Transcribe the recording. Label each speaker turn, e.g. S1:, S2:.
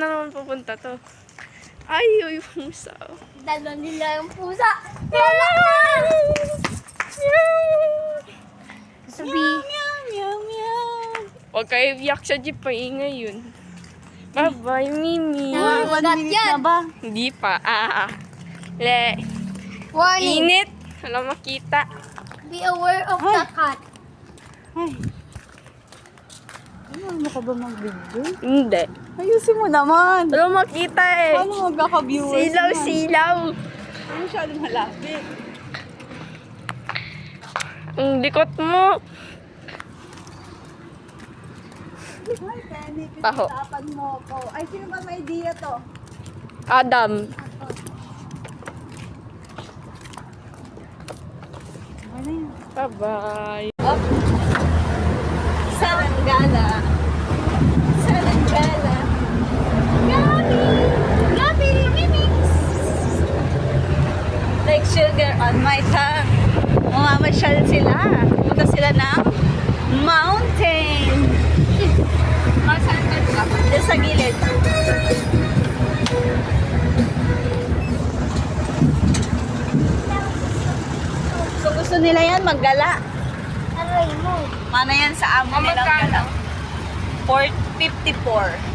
S1: Na naman pupunta to. Ay, yung pusa.
S2: Dalawa nila yung pusa. Wala na! Sabi,
S1: Huwag kayo iyak sa jeep, paingay yun. Bye-bye, Mimi.
S2: nangangagat yan.
S1: Hindi pa. Le.
S2: Warning.
S1: Init. Wala makita.
S2: Be aware of the cat.
S3: Ano ka ba mag-video?
S1: Hindi.
S3: Ayusin mo naman.
S1: Wala makita eh.
S3: Paano magkaka-viewers
S1: Silaw,
S3: naman?
S1: silaw.
S3: Ano masyadong malapit?
S1: Ang likot mo.
S3: Ay, Penny,
S1: Paho.
S3: pinag-usapan mo ko. Ay, sino ba may idea to?
S1: Adam.
S3: Ano yun?
S1: Bye-bye.
S3: Saranggala. Saranggala. Gabi! Gabi! Mimix! Like sugar on my tongue. Mamamasyal sila. Punta sila ng mountain. Saan ka? Diyan sa gilid. So gusto nila yan maggala.
S2: Aray mo.
S3: Mana yan sa amo nilang
S1: Magkano?
S3: gala. 454.